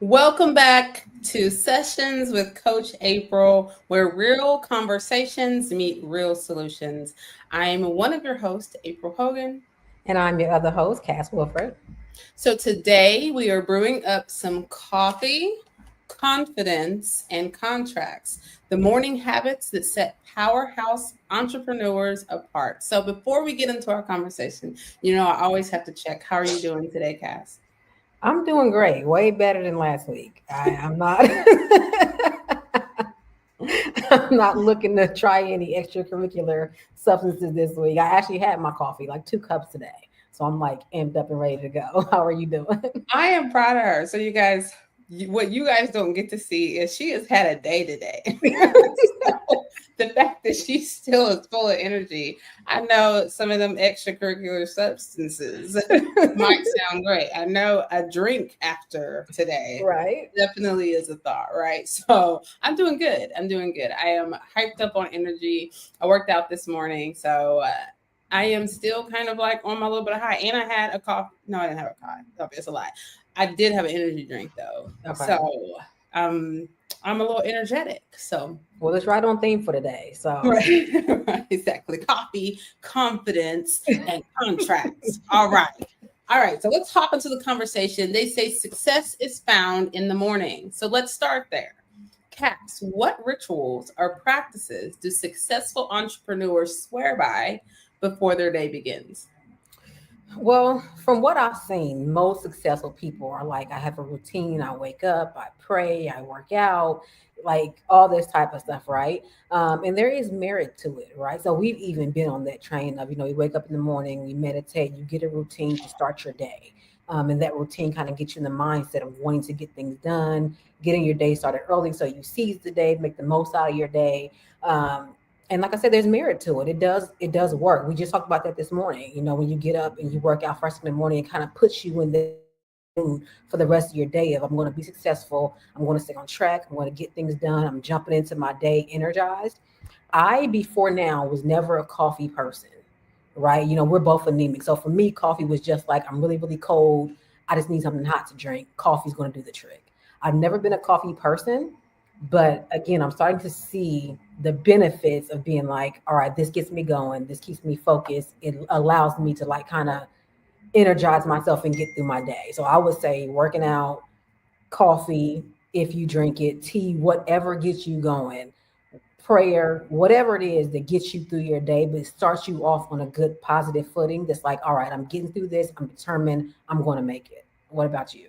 Welcome back to Sessions with Coach April, where real conversations meet real solutions. I am one of your hosts, April Hogan. And I'm your other host, Cass Wilfred. So today we are brewing up some coffee, confidence, and contracts, the morning habits that set powerhouse entrepreneurs apart. So before we get into our conversation, I always have to check, how are you doing today, Cass? I'm doing great, way better than last week. I'm not I'm not looking to try any extracurricular substances this week. I actually had my coffee, like 2 cups today. So I'm like amped up and ready to go. How are you doing? I am proud of her. So you guys, what you guys don't get to see is she has had a day today. So the fact that she still is full of energy. I know some of them extracurricular substances might sound great. I know a drink after today Right. definitely is a thought, right? So I'm doing good. I'm doing good. I am hyped up on energy. I worked out this morning, so I am still kind of like on my little bit of high. And I had a coffee. No, I didn't have a coffee. No, it's a lie. I did have an energy drink though. Okay. So um, I'm a little energetic. So Well, it's right on theme for today. So right, right, exactly. Coffee, confidence, and contracts. All right. All right. So let's hop into the conversation. They say success is found in the morning. So let's start there. Cass, what rituals or practices do successful entrepreneurs swear by before their day begins? Well, from what I've seen, most successful people are like, I have a routine. I wake up, I pray, I work out, like all this type of stuff, right? And there is merit to it, right? So we've even been on that train of, you wake up in the morning, you meditate, you get a routine to start your day. And that routine kind of gets you in the mindset of wanting to get things done, getting your day started early so you seize the day, make the most out of your day. And like I said, there's merit to it. It does work. We just talked about that this morning. When you get up and you work out first in the morning, it kind of puts you in the mood for the rest of your day of I'm going to be successful. I'm going to stay on track. I'm going to get things done. I'm jumping into my day energized. I before now was never a coffee person, right? We're both anemic. So for me, coffee was just like I'm really, really cold. I just need something hot to drink. Coffee's going to do the trick. I've never been a coffee person, but again, I'm starting to see the benefits of being like, all right, this gets me going. This keeps me focused. It allows me to like kind of energize myself and get through my day. So I would say working out, coffee, if you drink it, tea, whatever gets you going, prayer, whatever it is that gets you through your day, but it starts you off on a good positive footing. That's like, all right, I'm getting through this. I'm determined. I'm going to make it. What about you?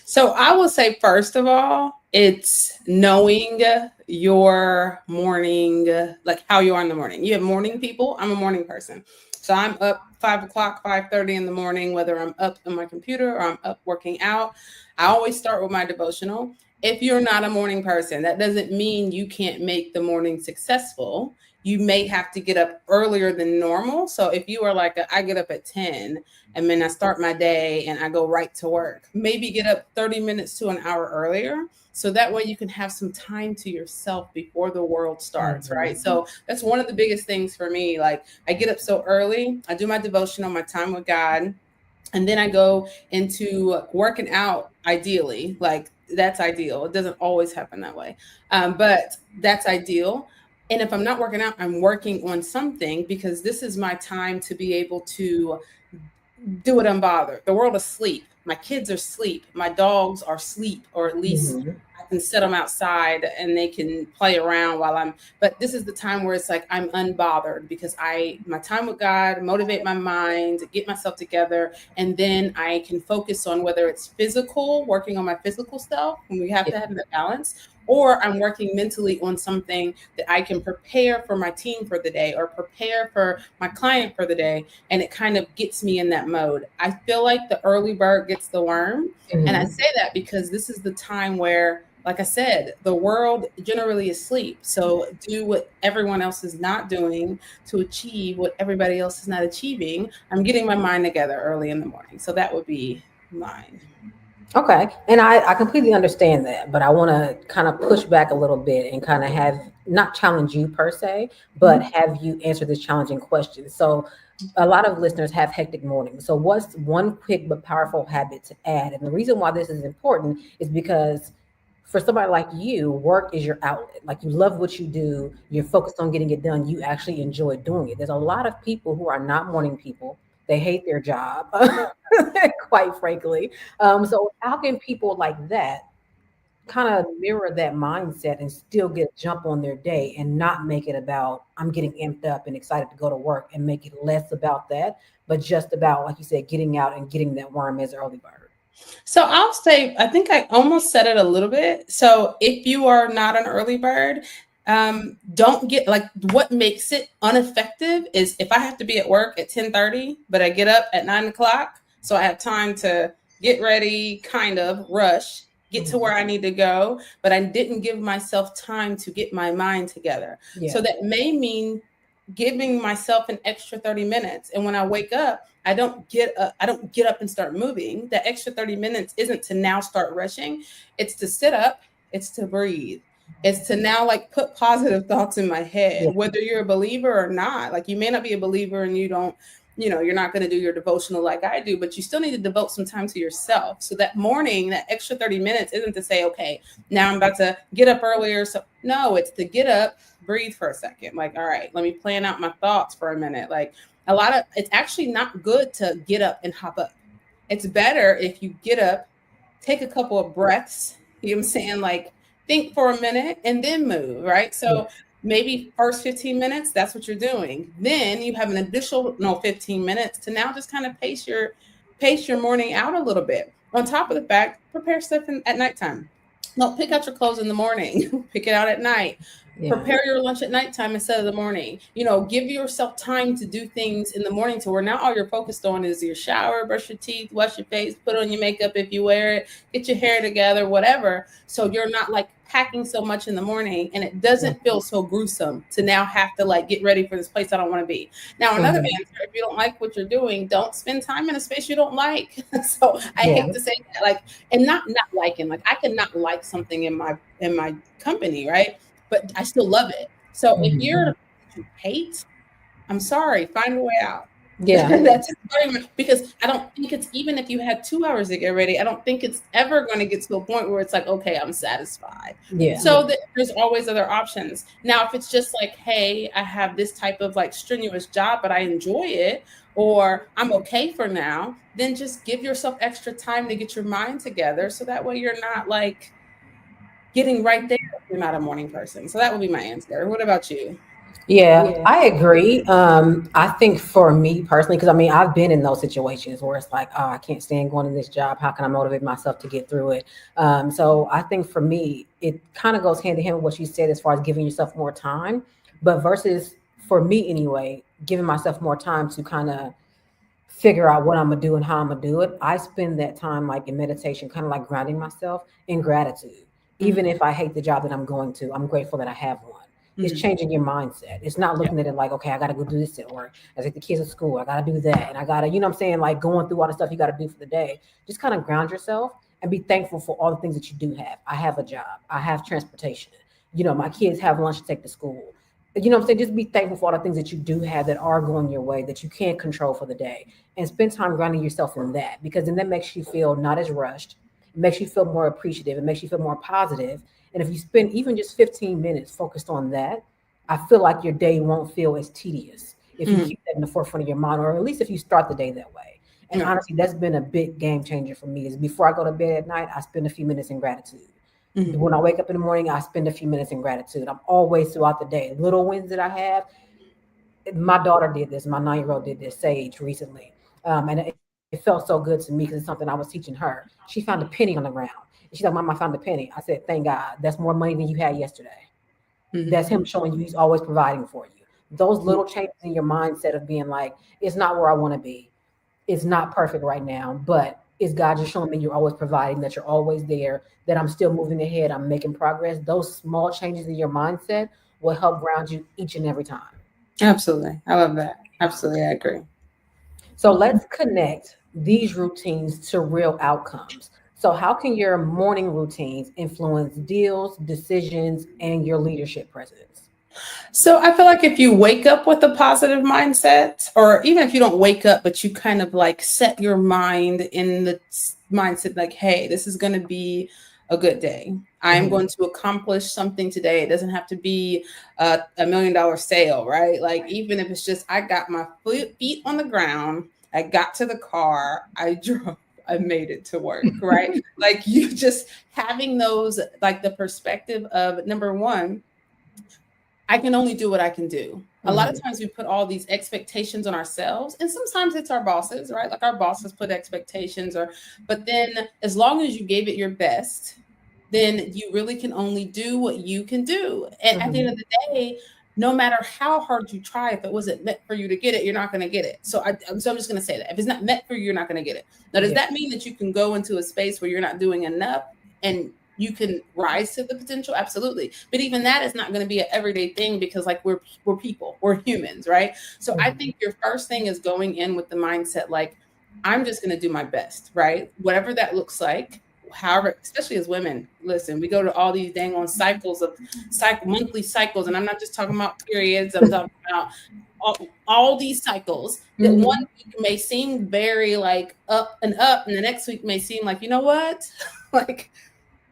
So I will say, first of all, it's knowing your morning, like how you are in the morning. You have morning people. I'm a morning person. So I'm up 5 o'clock, 5:30 in the morning, whether I'm up on my computer or I'm up working out. I always start with my devotional. If you're not a morning person, that doesn't mean you can't make the morning successful. You may have to get up earlier than normal. So if you are like, I get up at 10 and then I start my day and I go right to work. Maybe get up 30 minutes to an hour earlier. So that way you can have some time to yourself before the world starts, right? Mhm. So that's one of the biggest things for me. Like I get up so early, I do my devotional, my time with God, and then I go into working out ideally. Like that's ideal. It doesn't always happen that way. But that's ideal. And if I'm not working out, I'm working on something because this is my time to be able to do it unbothered. The world is asleep. My kids are asleep. My dogs are asleep, or at least Mhm. I can set them outside and they can play around while I'm. But this is the time where it's like I'm unbothered because my time with God, motivate my mind, get myself together, and then I can focus on whether it's physical, working on my physical stuff, and we have Yeah. to have that balance, or I'm working mentally on something that I can prepare for my team for the day or prepare for my client for the day, and it kind of gets me in that mode. I feel like the early bird gets the worm. And I Mhm. say that because this is the time where, like I said, the world generally is asleep. So do what everyone else is not doing to achieve what everybody else is not achieving. I'm getting my mind together early in the morning. So that would be mine. Okay. And I completely understand that, but I want to kind of push back a little bit and kind of have not challenge you per se, but Mhm. have you answer this challenging question. So, a lot of listeners have hectic mornings. So, what's one quick but powerful habit to add? And the reason why this is important is because for somebody like you, work is your outlet. Like you love what you do, you're focused on getting it done, you actually enjoy doing it. There's a lot of people who are not morning people, they hate their job, quite frankly. So how can people like that kind of mirror that mindset and still get a jump on their day and not make it about I'm getting amped up and excited to go to work and make it less about that, but just about like you said, getting out and getting that worm as an early bird. So I'll say, I think I almost said it a little bit. So if you are not an early bird, don't get like what makes it ineffective is if I have to be at work at 10:30, but I get up at 9 o'clock, so I have time to get ready, kind of rush, get to Mhm. where I need to go, but I didn't give myself time to get my mind together. Yeah. So that may mean giving myself an extra 30 minutes. And when I wake up, I don't get up and start moving. The extra 30 minutes isn't to now start rushing. It's to sit up, it's to breathe. It's to now like put positive thoughts in my head, Yeah. whether you're a believer or not. Like you may not be a believer and you don't, you're not going to do your devotional like I do, but you still need to devote some time to yourself. So that morning, that extra 30 minutes isn't to say, okay, now I'm about to get up earlier. So no, it's to get up, breathe for a second. Like, all right, let me plan out my thoughts for a minute. Like it's actually not good to get up and hop up. It's better if you get up, take a couple of breaths, you know what I'm saying? Like think for a minute and then move, right? Yeah. So maybe first 15 minutes, that's what you're doing. Then you have an additional 15 minutes to now just kind of pace your morning out a little bit. On top of the fact, prepare stuff at nighttime. No, pick out your clothes in the morning, pick it out at night. Yeah. Prepare your lunch at nighttime instead of the morning. Give yourself time to do things in the morning to where now all you're focused on is your shower, brush your teeth, wash your face, put on your makeup if you wear it, get your hair together, whatever. So you're not like packing so much in the morning and it doesn't feel so gruesome to now have to like get ready for this place I don't want to be. Now, another Mhm. answer, if you don't like what you're doing, don't spend time in a space you don't like. So I Yeah. hate to say that, like, and not liking, like I could not like something in my company, right? But I still love it. So if Mhm. you're that you hate, I'm sorry, find a way out. Yeah. That's very much because I don't think it's even if you had 2 hours to get ready, I don't think it's ever going to get to a point where it's like, okay, I'm satisfied. Yeah. So there's always other options. Now, if it's just like, hey, I have this type of like strenuous job, but I enjoy it, or I'm okay for now, then just give yourself extra time to get your mind together. So that way you're not like getting right there if you're not a morning person. So that would be my answer. What about you? Yeah, I agree. I think for me personally, because I mean, I've been in those situations where it's like, oh, I can't stand going to this job. How can I motivate myself to get through it? So I think for me, it kind of goes hand in hand with what you said as far as giving yourself more time, but versus for me anyway, giving myself more time to kind of figure out what I'm gonna do and how I'm gonna do it. I spend that time like in meditation, kind of like grounding myself in gratitude. Even Mhm, if I hate the job that I'm going to, I'm grateful that I have one. It's mhm. changing your mindset. It's not Yeah, looking at it like, okay, I gotta go do this at work. I take the kids to school. I gotta do that. And I gotta, you know what I'm saying? Like going through all the stuff you gotta do for the day. Just kind of ground yourself and be thankful for all the things that you do have. I have a job. I have transportation. My kids have lunch to take to school. You know what I'm saying? Just be thankful for all the things that you do have that are going your way that you can't control for the day and spend time grounding yourself in that because then that makes you feel not as rushed. It makes you feel more appreciative. It makes you feel more positive. And if you spend even just 15 minutes focused on that, I feel like your day won't feel as tedious if you mhm, keep that in the forefront of your mind, or at least if you start the day that way. And right, honestly, that's been a big game changer for me. Is before I go to bed at night, I spend a few minutes in gratitude. mhm, When I wake up in the morning, I spend a few minutes in gratitude. I'm always throughout the day. Little wins that I have, my daughter did this. My 9-year-old did this, Sage, recently, and it felt so good to me because it's something I was teaching her. She found a penny on the ground. And she's like, "Mom, I found a penny." I said, "Thank God. That's more money than you had yesterday." mhm, That's him showing you he's always providing for you. Those mhm. little changes in your mindset of being like, "It's not where I want to be. It's not perfect right now, but it's God just showing me you're always providing, that you're always there, that I'm still moving ahead, I'm making progress." Those small changes in your mindset will help ground you each and every time. Absolutely. I love that. Absolutely. I agree. So let's connect these routines to real outcomes. So, how can your morning routines influence deals, decisions, and your leadership presence? So I feel like if you wake up with a positive mindset, or even if you don't wake up, but you kind of like set your mind in the mindset, like, hey, this is going to be a good day. I am Mhm. going to accomplish something today. It doesn't have to be $1 million sale, right? Like, even if it's just, I got my feet on the ground, I got to the car, I drove. I made it to work, right? Like, you just having those, like, the perspective of number one, I can only do what I can do. A lot of Mhm. times we put all these expectations on ourselves, and sometimes it's our bosses, right? Like, our bosses put expectations, or but then as long as you gave it your best, then you really can only do what you can do. And at the end Mhm. of the day, no matter how hard you try, if it wasn't meant for you to get it, you're not going to get it. So I'm just going to say that if it's not meant for you, you're not going to get it. Now, does Yeah. that mean that you can go into a space where you're not doing enough and you can rise to the potential? Absolutely. But even that is not going to be an everyday thing, because like we're people, we're humans, right? So I Mhm. think your first thing is going in with the mindset like, I'm just going to do my best, right? Whatever that looks like. However, especially as women, listen, we go to all these dang on cycles of monthly cycles, and I'm not just talking about periods. I'm talking about all these cycles that one Mhm. week may seem very like up, and the next week may seem like, you know what, like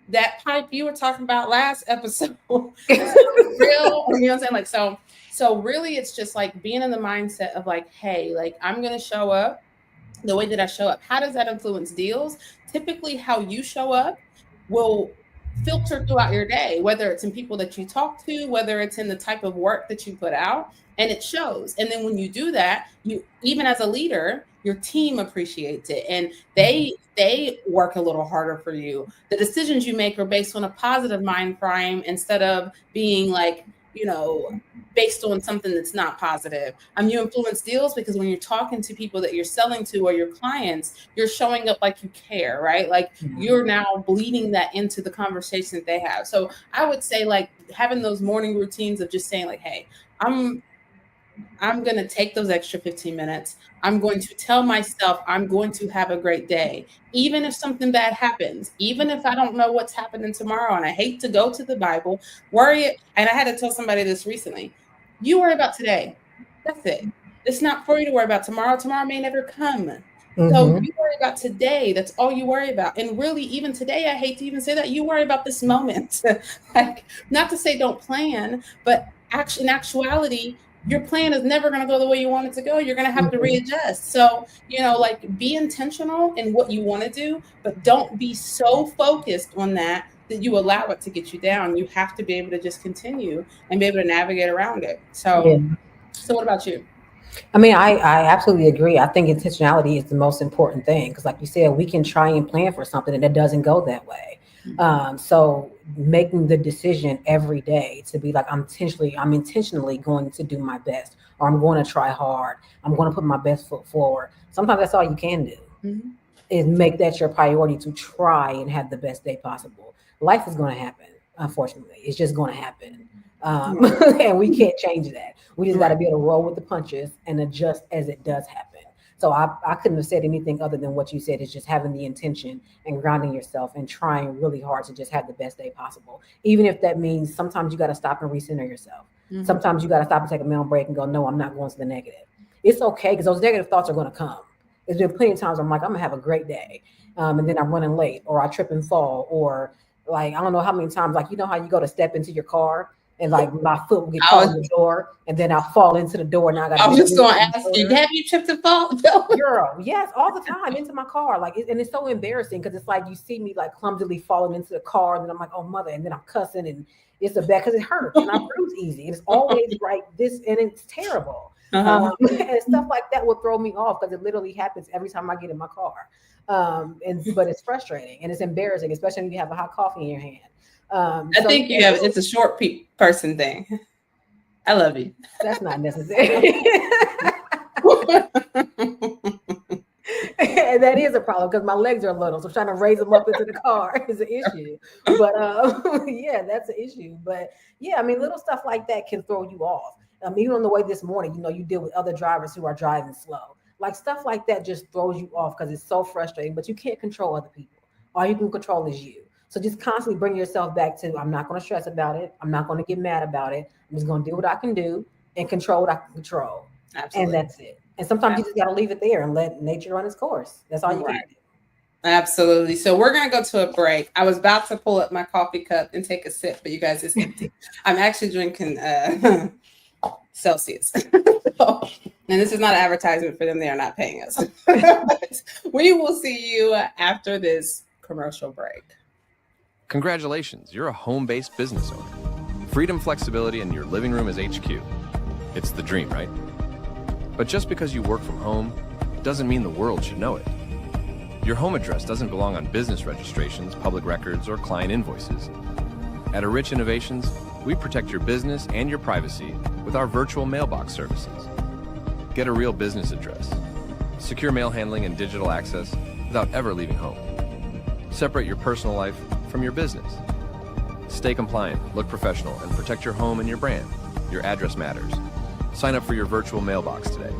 that pipe you were talking about last episode sounds real. You know what I'm saying? Like, so really it's just like being in the mindset of like, hey, like, I'm gonna show up the way that I show up. How does that influence deals? Typically, how you show up will filter throughout your day, whether it's in people that you talk to, whether it's in the type of work that you put out, and it shows. And then when you do that, you, even as a leader, your team appreciates it, and they work a little harder for you. The decisions you make are based on a positive mind frame instead of being like, you know, based on something that's not positive. You influence deals because when you're talking to people that you're selling to or your clients, you're showing up like you care, right? Like, Mhm. you're now bleeding that into the conversation that they have. So I would say like having those morning routines of just saying like, hey, I'm I'm going to take those extra 15 minutes. I'm going to tell myself I'm going to have a great day. Even if something bad happens, even if I don't know what's happening tomorrow, and I hate to go to the Bible, worry it. And I had to tell somebody this recently. You worry about today. That's it. It's not for you to worry about tomorrow. Tomorrow may never come. So Mhm. you worry about today. That's all you worry about. And really, even today, I hate to even say that, you worry about this moment. Like, not to say don't plan, but actually, in actuality, your plan is never going to go the way you want it to go. You're going to have to Mhm. readjust. So, like, be intentional in what you want to do, but don't be so focused on that you allow it to get you down. You have to be able to just continue and be able to navigate around it. Yeah. So what about you? I mean, I absolutely agree. I think intentionality is the most important thing because, like you said, we can try and plan for something and it doesn't go that way. So making the decision every day to be like, I'm intentionally going to do my best, or I'm going to try hard. I'm going to put my best foot forward. Sometimes that's all you can do Mhm. is make that your priority to try and have the best day possible. Life is going to happen, unfortunately. It's just going to happen. Um, Right. and we can't change that. We just got to Right. be able to roll with the punches and adjust as it does happen. So I couldn't have said anything other than what you said is just having the intention and grounding yourself and trying really hard to just have the best day possible. Even if that means sometimes you got to stop and recenter yourself. Mhm. Sometimes you got to stop and take a mental break and go, no, I'm not going to the negative. It's okay because those negative thoughts are going to come. There's been plenty of times I'm like, I'm gonna have a great day, and then I'm running late, or I trip and fall, or like I don't know how many times, like you know how you go to step into your car and like my foot will get I caught was in the door, and then I'll fall into the door. Now I got to I was just regroup going and to ask go you, there. have you tripped and fall? Girl, yes, all the time into my car, like, and it's so embarrassing because it's like you see me like clumsily falling into the car, and then I'm like, oh mother, and then I'm cussing, and it's a bad because it hurts, and I bruise easy, and it's always like this, and it's terrible, Uh-huh. and stuff like that will throw me off because it literally happens every time I get in my car, and but it's frustrating and it's embarrassing, especially when you have a hot coffee in your hand. I So think yeah, you have, it's a short person thing. I love you. that's not necessary. And that is a problem because my legs are little, so trying to raise them up into the car is an issue. But yeah, that's an issue. But yeah, I mean, little stuff like that can throw you off. Even on the way this morning, you deal with other drivers who are driving slow. Like stuff like that just throws you off because it's so frustrating. But you can't control other people. All you can control is you. So just constantly bring yourself back to, I'm not going to stress about it. I'm not going to get mad about it. I'm just going to do what I can do and control what I can control. And Absolutely. that's it. And sometimes you just got to leave it there and let nature run its course. That's all you can Right. do. Absolutely. So we're going to go to a break. I was about to pull up my coffee cup and take a sip, but you guys, it's empty. I'm actually drinking Celsius. So, and this is not an advertisement for them. They are not paying us. We will see you after this commercial break. Congratulations, you're a home-based business owner. Freedom, flexibility, and your living room is HQ. It's the dream, right? But just because you work from home doesn't mean the world should know it. Your home address doesn't belong on business registrations, public records, or client invoices. At Rich Innovations, we protect your business and your privacy with our virtual mailbox services. Get a real business address, secure mail handling and digital access without ever leaving home. Separate your personal life from your business. Stay compliant, look professional, and protect your home and your brand. Your address matters. Sign up for your virtual mailbox today.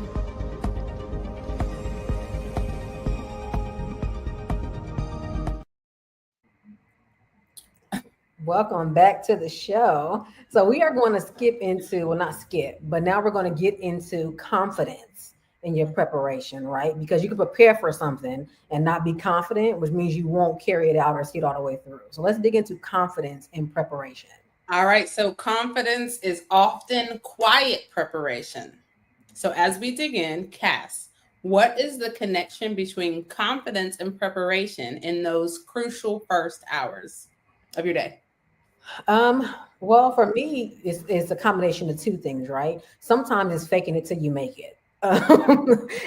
Welcome back to the show. So we are going to skip into, well, not skip, but now we're going to get into confidence in your preparation, right? Because you can prepare for something and not be confident, which means you won't carry it out or see it all the way through. So let's dig into confidence in preparation. All right. So confidence is often quiet preparation. So as we dig in, Cass, what is the connection between confidence and preparation in those crucial first hours of your day? Well, for me, it's a combination of two things, right? Sometimes it's faking it till you make it.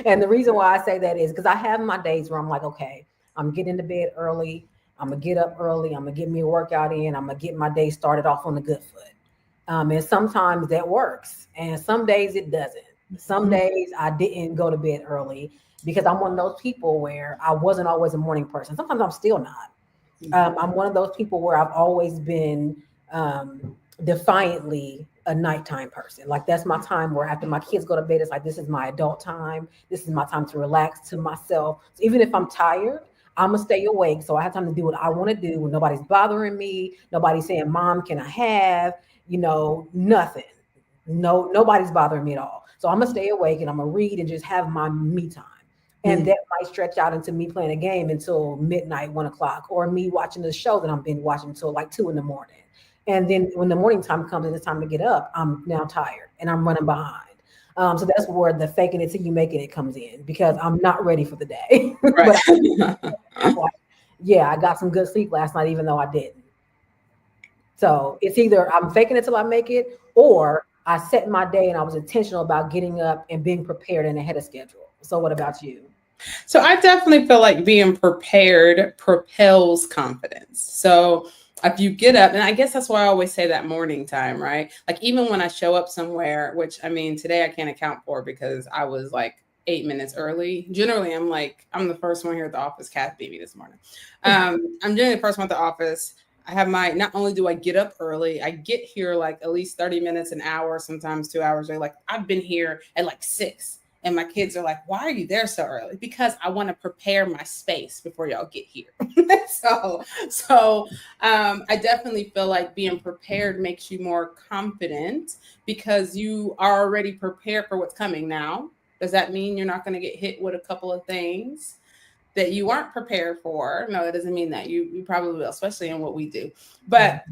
And the reason why I say that is because I have my days where I'm like, okay, I'm getting to bed early. I'm gonna get up early. I'm gonna get me a workout in. I'm gonna get my day started off on a good foot. And sometimes that works, and some days it doesn't. Some days I didn't go to bed early because I'm one of those people where I wasn't always a morning person. Sometimes I'm still not. I'm one of those people where I've always been defiantly a nighttime person. Like that's my time where after my kids go to bed, it's like, this is my adult time. This is my time to relax to myself. So even if I'm tired, I'm gonna stay awake. So I have time to do what I want to do when nobody's bothering me. Nobody's saying, Mom, can I have, nothing. No, nobody's bothering me at all. So I'm gonna stay awake and I'm gonna read and just have my me time. And that might stretch out into me playing a game until midnight, 1 o'clock, or me watching the show that I've been watching until like 2 in the morning. And then when the morning time comes and it's time to get up, I'm now tired and I'm running behind. So that's where the faking it till you making it comes in because I'm not ready for the day. Right. But like, yeah, I got some good sleep last night, even though I didn't. So it's either I'm faking it till I make it, or I set my day and I was intentional about getting up and being prepared and ahead of schedule. So what about you? So I definitely feel like being prepared propels confidence. So if you get up, and I guess that's why I always say that morning time, right? Like even when I show up somewhere, which I mean, today I can't account for because I was like 8 minutes early. Generally, I'm the first one here at the office. Kath beat me this morning. I'm generally the first one at the office. I have not only do I get up early, I get here like at least 30 minutes, an hour, sometimes 2 hours. They're like, I've been here at like 6. And my kids are like, why are you there so early? Because I want to prepare my space before y'all get here. I definitely feel like being prepared makes you more confident because you are already prepared for what's coming. Now, does that mean you're not going to get hit with a couple of things that you aren't prepared for? No, that doesn't mean that. You probably will, especially in what we do. But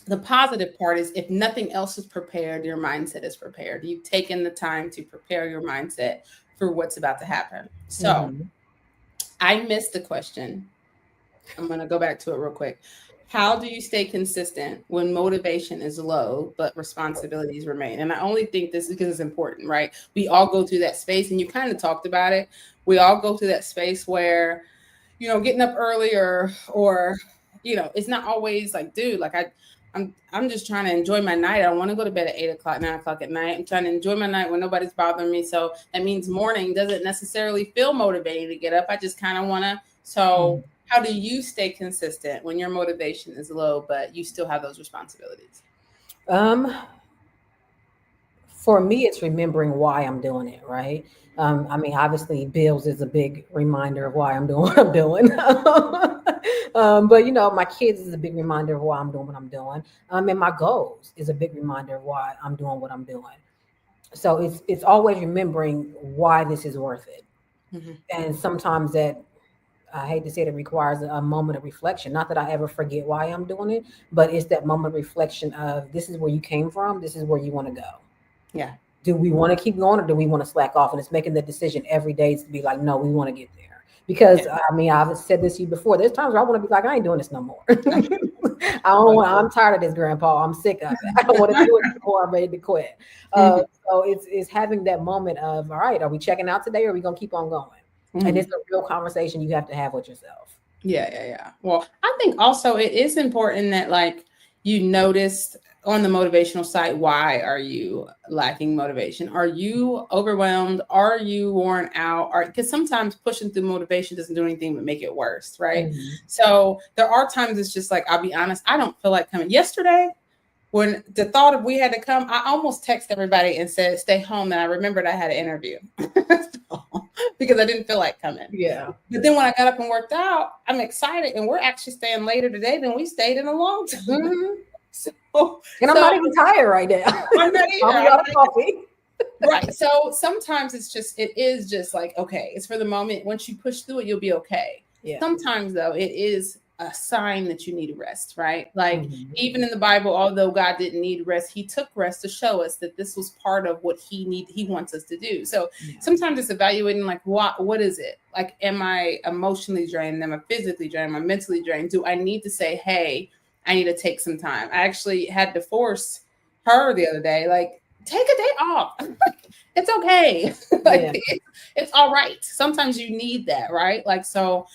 the positive part is if nothing else is prepared, your mindset is prepared. You've taken the time to prepare your mindset for what's about to happen. So I missed the question. I'm going to go back to it real quick. How do you stay consistent when motivation is low, but responsibilities remain? And I only think this because it's important, right? We all go through that space, and you kind of talked about it. We all go through that space where, getting up early or it's not always like, dude, like I'm just trying to enjoy my night. I don't want to go to bed at 8 o'clock, 9 o'clock at night. I'm trying to enjoy my night when nobody's bothering me. So that means morning doesn't necessarily feel motivating to get up. I just kind of want to. So how do you stay consistent when your motivation is low, but you still have those responsibilities? For me, it's remembering why I'm doing it, right? I mean, obviously, bills is a big reminder of why I'm doing what I'm doing. But my kids is a big reminder of why I'm doing what I'm doing. And my goals is a big reminder of why I'm doing what I'm doing. So it's always remembering why this is worth it. Mhm. And sometimes that, I hate to say it requires a moment of reflection. Not that I ever forget why I'm doing it, but it's that moment of reflection of this is where you came from, this is where you want to go. Yeah. Do we want to keep going or do we want to slack off? And it's making the decision every day to be like, no, we want to get there. Because I've said this to you before. There's times where I want to be like, I ain't doing this no more. I'm tired of this, Grandpa. I'm sick of it. I don't want to do it anymore. I'm ready to quit. So it's having that moment of, all right, are we checking out today or are we gonna keep on going? And it's a real conversation you have to have with yourself. Yeah. Well, I think also it is important that like you noticed on the motivational side, why are you lacking motivation? Are you overwhelmed? Are you worn out? Or because sometimes pushing through motivation doesn't do anything but make it worse, right? So there are times it's just like, I'll be honest, I don't feel like coming. Yesterday, when the thought of we had to come, I almost texted everybody and said, stay home. And I remembered I had an interview because I didn't feel like coming. Yeah. But then when I got up and worked out, I'm excited. And we're actually staying later today than we stayed in a long time. And I'm not even tired right now. I'm not either. I'm out of coffee. Right. So sometimes it is just like, okay, it's for the moment. Once you push through it, you'll be okay. Yeah. Sometimes though, it is a sign that you need rest, right? Like even in the Bible, although God didn't need rest, he took rest to show us that this was part of what he wants us to do. So sometimes it's evaluating like, what is it? Like, am I emotionally drained? Am I physically drained? Am I mentally drained? Do I need to say, hey, I need to take some time? I actually had to force her the other day, like, take a day off. It's okay. It's all right. Sometimes you need that, right? Like, so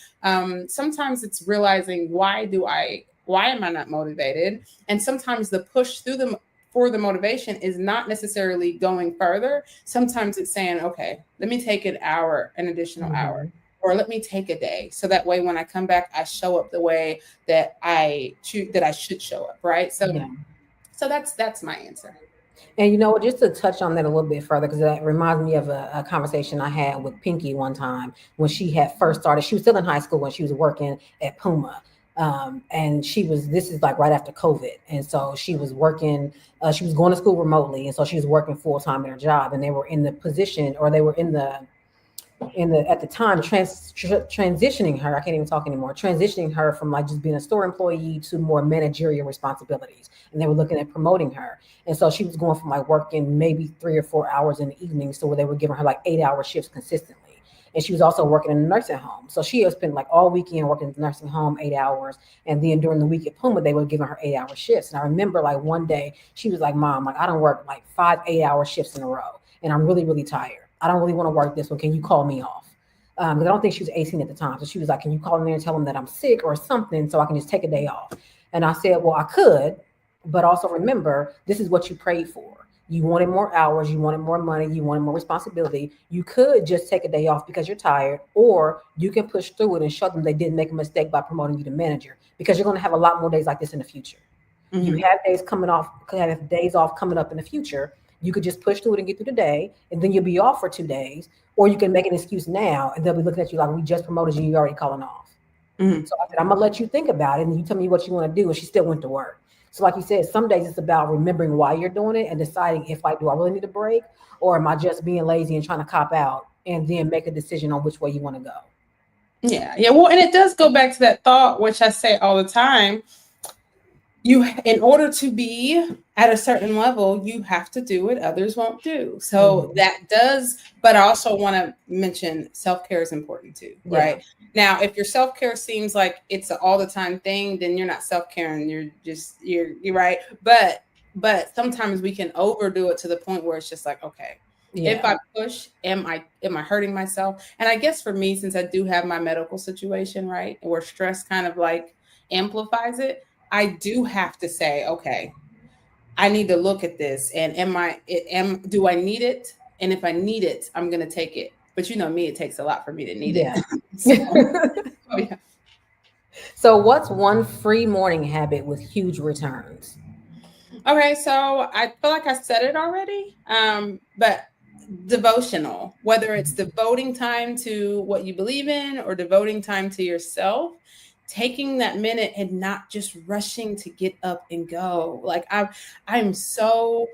sometimes it's realizing why am I not motivated? And sometimes the push through for the motivation is not necessarily going further. Sometimes it's saying, okay, let me take an additional hour, or let me take a day. So that way, when I come back, I show up the way that I should show up. Right. So that's my answer. And just to touch on that a little bit further, because that reminds me of a conversation I had with Pinky one time when she had first started. She was still in high school when she was working at Puma. And this is like right after COVID. And so she was working, she was going to school remotely. And so she was working full time in her job. And they were in the position, or they were at the time transitioning her. I can't even talk anymore. Transitioning her from like just being a store employee to more managerial responsibilities. And they were looking at promoting her. And so she was going from like working maybe 3 or 4 hours in the evenings to where they were giving her like 8-hour shifts consistently. And she was also working in a nursing home. So she had spent like all weekend working in the nursing home, 8 hours. And then during the week at Puma, they were giving her 8-hour shifts. And I remember like one day she was like, Mom, like I don't work like 5 8-hour shifts in a row. And I'm really, really tired. I don't really want to work this one. Can you call me off? Because I don't think she was 18 at the time. So she was like, can you call me and tell them that I'm sick or something so I can just take a day off? And I said, well, I could, but also remember, this is what you prayed for. You wanted more hours, you wanted more money, you wanted more responsibility. You could just take a day off because you're tired, or you can push through it and show them they didn't make a mistake by promoting you to manager, because you're going to have a lot more days like this in the future. You have days off coming up in the future. You could just push through it and get through the day, and then you'll be off for 2 days, or you can make an excuse now and they'll be looking at you like, we just promoted you, you're already calling off. So I said, I'm gonna let you think about it and you tell me what you want to do. And she still went to work. So like you said, some days it's about remembering why you're doing it and deciding do I really need a break, or am I just being lazy and trying to cop out, and then make a decision on which way you want to go. Yeah. Well, and it does go back to that thought, which I say all the time. In order to be at a certain level, you have to do what others won't do. So that does, but I also want to mention self-care is important too, right? Now, if your self-care seems like it's an all the time thing, then you're not self-caring. You're right. But sometimes we can overdo it to the point where it's just like, okay, if I push, am I hurting myself? And I guess for me, since I do have my medical situation, right, where stress kind of like amplifies it, I do have to say, okay, I need to look at this, and do I need it? And if I need it, I'm going to take it. But you know me, it takes a lot for me to need it. So what's one free morning habit with huge returns? Okay, so I feel like I said it already, but devotional, whether it's devoting time to what you believe in or devoting time to yourself, taking that minute and not just rushing to get up and go. Like I'm so,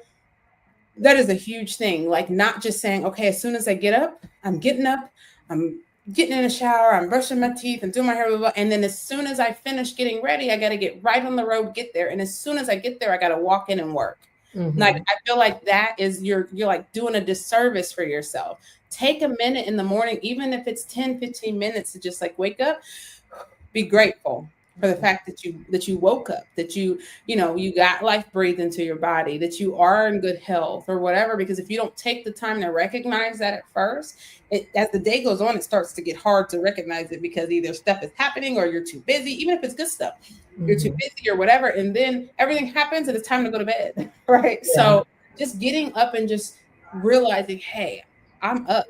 that is a huge thing. Like not just saying, okay, as soon as I get up, I'm getting in a shower, I'm brushing my teeth and doing my hair, blah, blah, blah. And then as soon as I finish getting ready, I got to get right on the road, get there. And as soon as I get there, I got to walk in and work. Like, I feel like that is you're like doing a disservice for yourself. Take a minute in the morning, even if it's 10, 15 minutes, to just like wake up, be grateful for the fact that you woke up, that you got life breathed into your body, that you are in good health or whatever. Because if you don't take the time to recognize that at first, as the day goes on, it starts to get hard to recognize it, because either stuff is happening or you're too busy. Even if it's good stuff, you're too busy or whatever, and then everything happens and it's time to go to bed, right? Yeah. So just getting up and just realizing, hey, I'm up,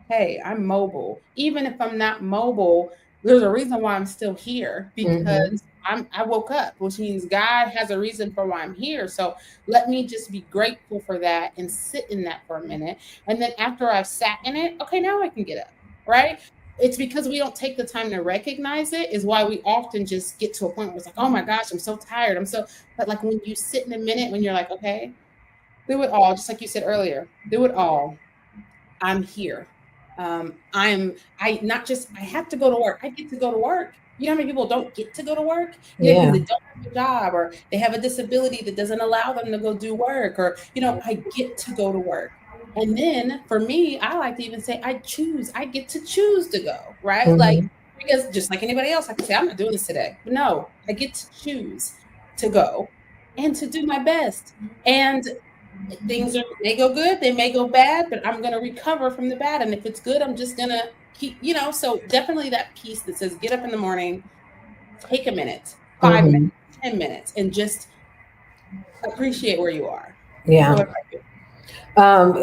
hey, I'm mobile. Even if I'm not mobile, there's a reason why I'm still here, because I woke up, which means God has a reason for why I'm here. So let me just be grateful for that and sit in that for a minute. And then after I've sat in it, okay, now I can get up, right? It's because we don't take the time to recognize it, is why we often just get to a point where it's like, oh my gosh, I'm so tired. But like when you sit in a minute, when you're like, okay, do it all, just like you said earlier, do it all. I'm here. I not just, I have to go to work. I get to go to work. You know how many people don't get to go to work? Because they don't have a job, or they have a disability that doesn't allow them to go do work, or, I get to go to work. And then for me, I like to even say, I get to choose to go, right? Like, because just like anybody else, I can say, I'm not doing this today. But no, I get to choose to go and to do my best. And things may go good, they may go bad, but I'm going to recover from the bad. And if it's good, I'm just going to keep, so definitely that piece that says, get up in the morning, take a minute, 5 minutes, 10 minutes, and just appreciate where you are. Yeah. So what about you?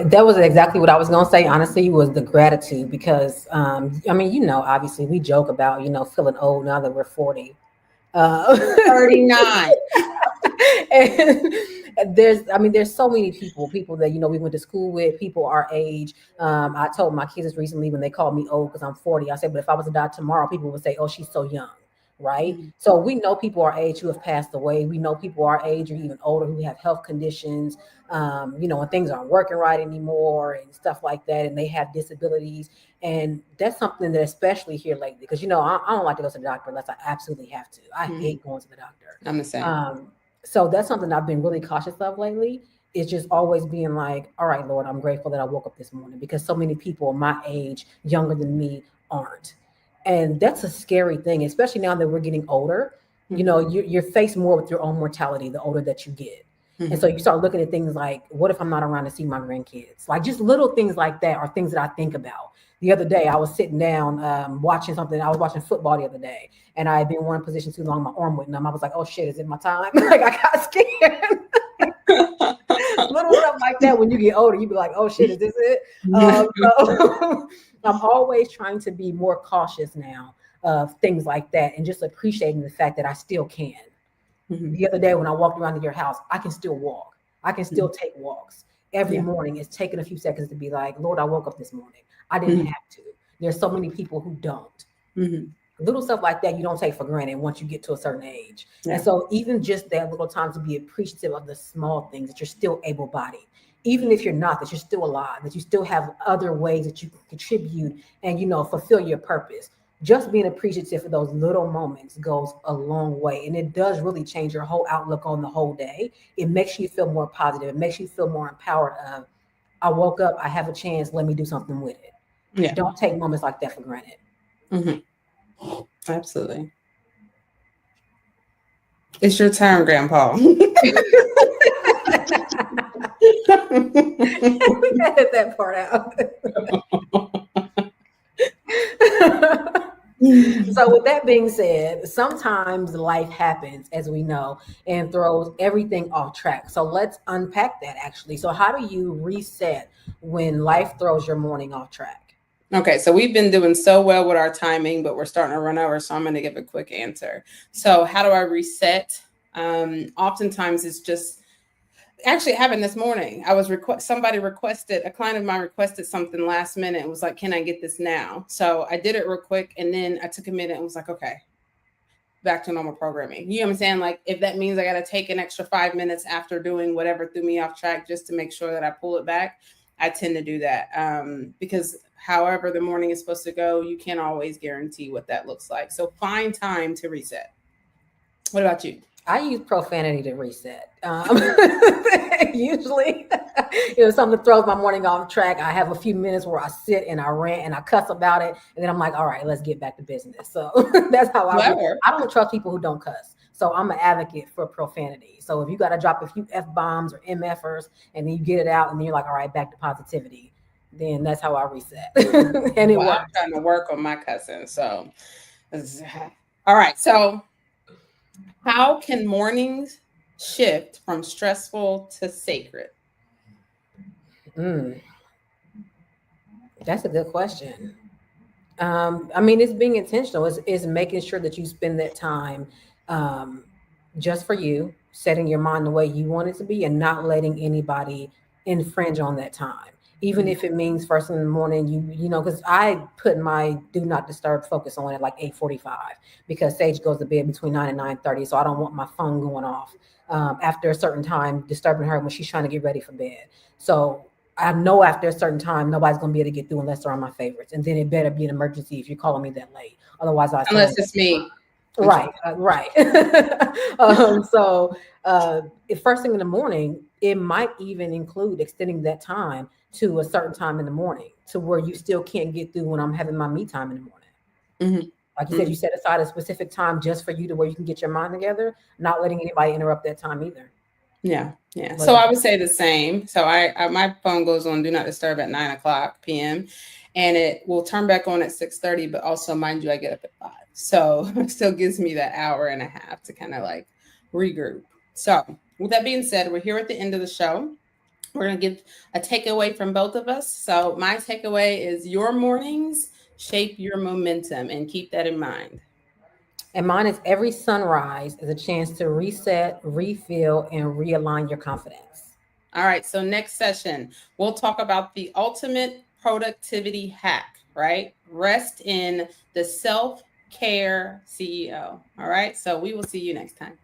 That was exactly what I was going to say, honestly, was the gratitude, because, I mean, obviously we joke about, feeling old now that we're 40. 39. And there's so many people that, we went to school with, people our age. I told my kids this recently when they called me old because I'm 40. I said, but if I was to die tomorrow, people would say, oh, she's so young. Right. So we know people our age who have passed away. We know people our age or even older who have health conditions, when things aren't working right anymore and stuff like that. And they have disabilities. And that's something that especially here lately, because, I don't like to go to the doctor unless I absolutely have to. I hate going to the doctor. I'm the same. So that's something I've been really cautious of lately, is just always being like, all right, Lord, I'm grateful that I woke up this morning, because so many people my age, younger than me, aren't. And that's a scary thing, especially now that we're getting older. You're faced more with your own mortality the older that you get. And so you start looking at things like, what if I'm not around to see my grandkids? Like, just little things like that are things that I think about. The other day, I was sitting down watching something. I was watching football the other day, and I had been in one position too long. My arm went numb. I was like, oh shit, is it my time? Like, I got scared. Little stuff like that. When you get older, you be like, oh shit, is this it? So I'm always trying to be more cautious now of things like that, and just appreciating the fact that I still can. The other day when I walked around to your house, I can still walk. I can still take walks. Every morning it's taking a few seconds to be like, Lord, I woke up this morning. I didn't have to. There's so many people who don't. Little stuff like that you don't take for granted once you get to a certain age. And so even just that little time to be appreciative of the small things, that you're still able-bodied. Even if you're not, that you're still alive, that you still have other ways that you can contribute and, fulfill your purpose. Just being appreciative for those little moments goes a long way. And it does really change your whole outlook on the whole day. It makes you feel more positive. It makes you feel more empowered of, I woke up, I have a chance, let me do something with it. Yeah. Don't take moments like that for granted. Absolutely. It's your turn, Grandpa. We edit that part out. So with that being said, sometimes life happens, as we know, and throws everything off track. So let's unpack that, actually. So how do you reset when life throws your morning off track? Okay, so we've been doing so well with our timing, but we're starting to run over, so I'm going to give a quick answer. So how do I reset? Oftentimes it's just, actually it happened this morning. A client of mine requested something last minute and was like, can I get this now? So I did it real quick, and then I took a minute and was like, okay, back to normal programming. You know what I'm saying? Like if that means I got to take an extra 5 minutes after doing whatever threw me off track just to make sure that I pull it back, I tend to do that. Because however the morning is supposed to go, you can't always guarantee what that looks like. So find time to reset. What about you? I use profanity to reset. Usually, something throws my morning off track. I have a few minutes where I sit and I rant and I cuss about it, and then I'm like, all right, let's get back to business. So that's how I don't trust people who don't cuss. So I'm an advocate for profanity. So if you got to drop a few F-bombs or MFers and then you get it out and then you're like, all right, back to positivity, then that's how I reset. And it works. I'm trying to work on my cussing. So, all right. So how can mornings shift from stressful to sacred? That's a good question. I mean, it's being intentional. It's making sure that you spend that time just for you, setting your mind the way you want it to be, and not letting anybody infringe on that time. Even if it means first in the morning, you know, because I put my do not disturb focus on at like 8:45 because Sage goes to bed between 9 and 9:30, so I don't want my phone going off after a certain time, disturbing her when she's trying to get ready for bed. So I know after a certain time, nobody's going to be able to get through unless they're on my favorites. And then it better be an emergency if you're calling me that late. Otherwise, unless it's me. Right. So if first thing in the morning, it might even include extending that time to a certain time in the morning to where you still can't get through when I'm having my me time in the morning. Mm-hmm. Like you said, you set aside a specific time just for you to where you can get your mind together, not letting anybody interrupt that time either. Yeah. So I would say the same. So I my phone goes on do not disturb at 9:00 p.m. and it will turn back on at 6:30. But also, mind you, I get up at 5, so it still gives me that hour and a half to kind of like regroup. So with that being said, we're here at the end of the show. We're gonna give a takeaway from both of us. So my takeaway is your mornings shape your momentum, and keep that in mind. And mine is every sunrise is a chance to reset, refill, and realign your confidence. All right. So next session, we'll talk about the ultimate productivity hack, right? Rest in the self-care CEO. All right. So we will see you next time.